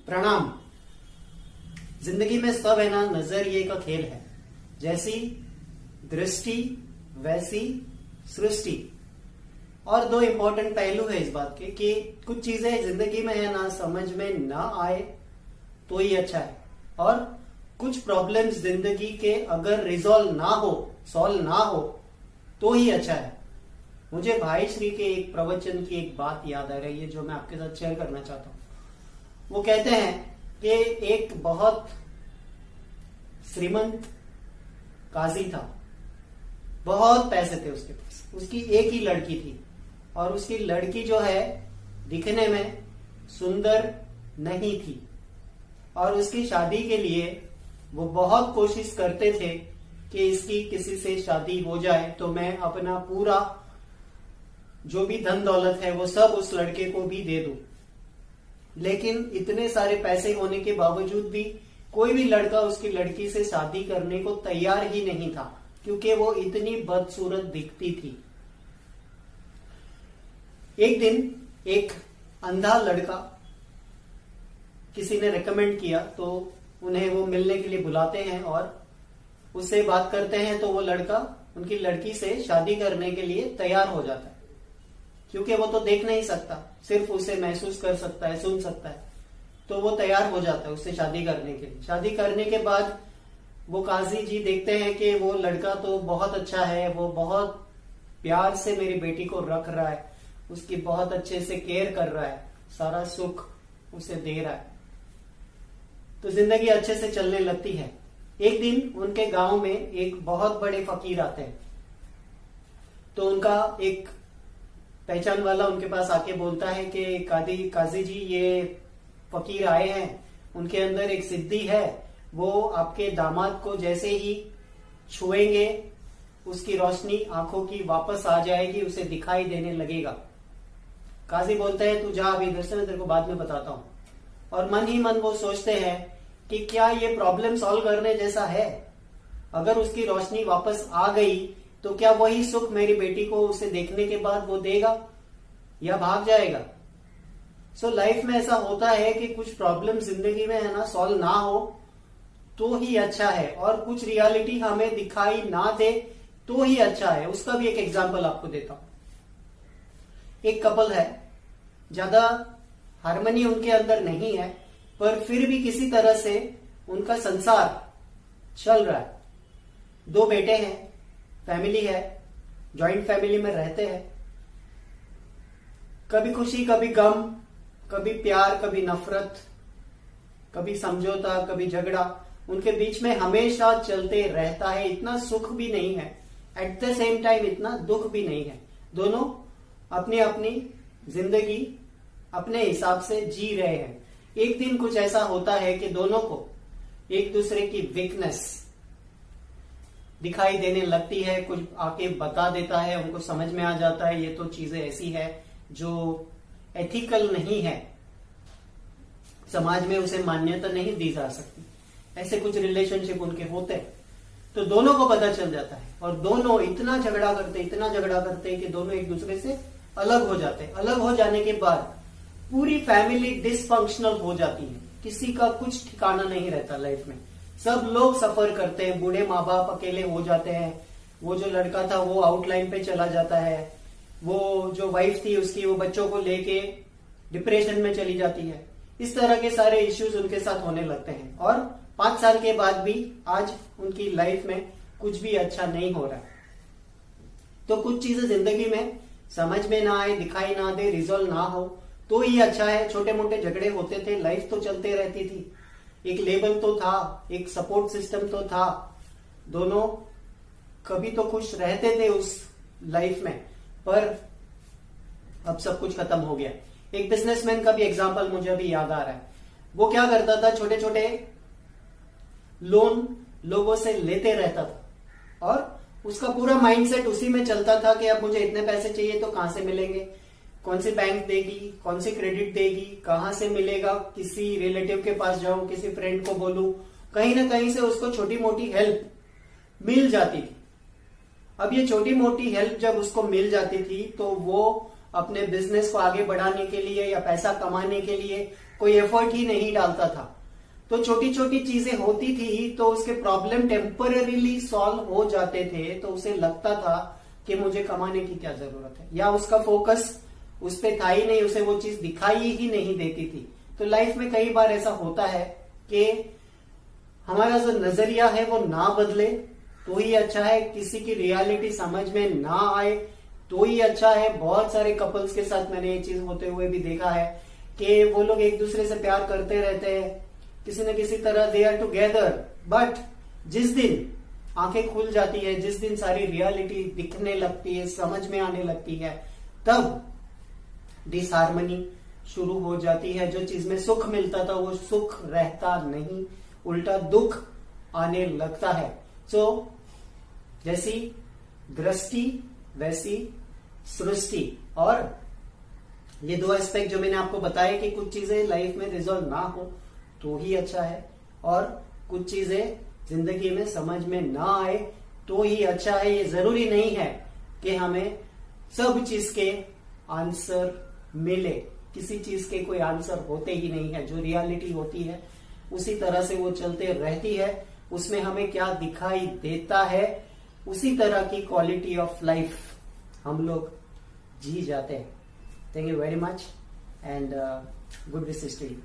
प्रणाम। जिंदगी में सब है ना नजरिए का खेल है। जैसी दृष्टि वैसी सृष्टि। और दो इंपॉर्टेंट पहलू है इस बात के कि कुछ चीजें जिंदगी में है ना समझ में ना आए तो ही अच्छा है, और कुछ प्रॉब्लम्स जिंदगी के अगर रिजॉल्व ना हो, सॉल्व ना हो तो ही अच्छा है। मुझे भाई श्री के एक प्रवचन की एक बात याद आ रही है जो मैं आपके साथ शेयर करना चाहता हूँ। वो कहते हैं कि एक बहुत श्रीमंत काजी था, बहुत पैसे थे उसके पास, उसकी एक ही लड़की थी और उसकी लड़की जो है दिखने में सुंदर नहीं थी, और उसकी शादी के लिए वो बहुत कोशिश करते थे कि इसकी किसी से शादी हो जाए तो मैं अपना पूरा जो भी धन दौलत है वो सब उस लड़के को भी दे दूं। लेकिन इतने सारे पैसे होने के बावजूद भी कोई भी लड़का उसकी लड़की से शादी करने को तैयार ही नहीं था, क्योंकि वो इतनी बदसूरत दिखती थी। एक दिन एक अंधा लड़का किसी ने रेकमेंड किया तो उन्हें वो मिलने के लिए बुलाते हैं और उससे बात करते हैं, तो वो लड़का उनकी लड़की से शादी करने के लिए तैयार हो जाता है, क्योंकि वो तो देख नहीं सकता, सिर्फ उसे महसूस कर सकता है, सुन सकता है। तो वो तैयार हो जाता है उससे शादी करने के लिए। शादी करने के बाद वो काजी जी देखते हैं कि वो लड़का तो बहुत अच्छा है, वो बहुत प्यार से मेरी बेटी को रख रहा है, उसकी बहुत अच्छे से केयर कर रहा है, सारा सुख उसे दे रहा है, तो जिंदगी अच्छे से चलने लगती है। एक दिन उनके गांव में एक बहुत बड़े फकीर आते हैं, तो उनका एक पहचान वाला उनके पास आके बोलता है कि काजी जी, ये फकीर आए हैं, उनके अंदर एक सिद्धि है, वो आपके दामाद को जैसे ही छुएंगे उसकी रोशनी आंखों की वापस आ जाएगी, उसे दिखाई देने लगेगा। काजी बोलते हैं तू जा अभी इधर से, मैं तेरे को बाद में बताता हूं। और मन ही मन वो सोचते हैं कि क्या ये प्रॉब्लम सॉल्व करने जैसा है? अगर उसकी रोशनी वापस आ गई तो क्या वही सुख मेरी बेटी को उसे देखने के बाद वो देगा या भाग जाएगा? सो लाइफ में ऐसा होता है कि कुछ प्रॉब्लम जिंदगी में है ना सॉल्व ना हो तो ही अच्छा है, और कुछ रियलिटी हमें दिखाई ना दे तो ही अच्छा है। उसका भी एक एग्जांपल आपको देता हूं। एक कपल है, ज्यादा हार्मनी उनके अंदर नहीं है, पर फिर भी किसी तरह से उनका संसार चल रहा है। दो बेटे हैं, फैमिली है, जॉइंट फैमिली में रहते हैं। कभी खुशी कभी गम, कभी प्यार कभी नफरत, कभी समझौता कभी झगड़ा, उनके बीच में हमेशा चलते रहता है। इतना सुख भी नहीं है, एट द सेम टाइम इतना दुख भी नहीं है। दोनों अपनी अपनी जिंदगी अपने हिसाब से जी रहे हैं। एक दिन कुछ ऐसा होता है कि दोनों को एक दूसरे की वीकनेस दिखाई देने लगती है, कुछ आके बता देता है, उनको समझ में आ जाता है ये तो चीजें ऐसी है जो एथिकल नहीं है, समाज में उसे मान्यता नहीं दी जा सकती। ऐसे कुछ रिलेशनशिप उनके होते हैं, तो दोनों को पता चल जाता है और दोनों इतना झगड़ा करते हैं कि दोनों एक दूसरे से अलग हो जाते हैं। अलग हो जाने के बाद पूरी फैमिली डिसफंक्शनल हो जाती है, किसी का कुछ ठिकाना नहीं रहता लाइफ में। सब लोग सफर करते हैं, बूढ़े माँ बाप अकेले हो जाते हैं, वो जो लड़का था वो आउटलाइन पे चला जाता है, वो जो वाइफ थी उसकी वो बच्चों को लेके डिप्रेशन में चली जाती है। इस तरह के सारे इश्यूज उनके साथ होने लगते हैं, और 5 साल के बाद भी आज उनकी लाइफ में कुछ भी अच्छा नहीं हो रहा। तो कुछ चीजें जिंदगी में समझ में ना आए, दिखाई ना दे, रिजॉल्व ना हो तो ही अच्छा है। छोटे मोटे झगड़े होते थे, लाइफ तो चलते रहती थी, एक लेवल तो था, एक सपोर्ट सिस्टम तो था, दोनों कभी तो खुश रहते थे उस लाइफ में, पर अब सब कुछ खत्म हो गया। एक बिजनेसमैन का भी एग्जांपल मुझे अभी याद आ रहा है। वो क्या करता था, छोटे छोटे लोन लोगों से लेते रहता था और उसका पूरा माइंडसेट उसी में चलता था कि अब मुझे इतने पैसे चाहिए तो कहां से मिलेंगे, कौन सी बैंक देगी, कौन सी क्रेडिट देगी, कहां से मिलेगा, किसी रिलेटिव के पास जाऊं, किसी फ्रेंड को बोलूं, कहीं ना कहीं से उसको छोटी मोटी हेल्प मिल जाती थी। अब ये छोटी मोटी हेल्प जब उसको मिल जाती थी तो वो अपने बिजनेस को आगे बढ़ाने के लिए या पैसा कमाने के लिए कोई एफर्ट ही नहीं डालता था। तो छोटी छोटी चीजें होती थी तो उसके प्रॉब्लम टेम्पररीली सॉल्व हो जाते थे, तो उसे लगता था कि मुझे कमाने की क्या जरूरत है, या उसका फोकस उस पर था ही नहीं, उसे वो चीज दिखाई ही नहीं देती थी। तो लाइफ में कई बार ऐसा होता है कि हमारा जो नजरिया है वो ना बदले तो ही अच्छा है, किसी की रियलिटी समझ में ना आए तो ही अच्छा है। बहुत सारे कपल्स के साथ मैंने ये चीज होते हुए भी देखा है कि वो लोग एक दूसरे से प्यार करते रहते हैं, किसी न किसी तरह दे आर टुगेदर, बट जिस दिन आंखें खुल जाती है, जिस दिन सारी रियलिटी दिखने लगती है, समझ में आने लगती है, तब डिसहार्मनी शुरू हो जाती है। जो चीज में सुख मिलता था वो सुख रहता नहीं, उल्टा दुख आने लगता है। सो जैसी दृष्टि वैसी सृष्टि। और ये दो एस्पेक्ट जो मैंने आपको बताया कि कुछ चीजें लाइफ में रिजॉल्व ना हो तो ही अच्छा है, और कुछ चीजें जिंदगी में समझ में ना आए तो ही अच्छा है। ये जरूरी नहीं है कि हमें सब चीज के आंसर मिले, किसी चीज के कोई आंसर होते ही नहीं है। जो रियलिटी होती है उसी तरह से वो चलते रहती है, उसमें हमें क्या दिखाई देता है उसी तरह की क्वालिटी ऑफ लाइफ हम लोग जी जाते हैं। Thank you very much and good wishes to you.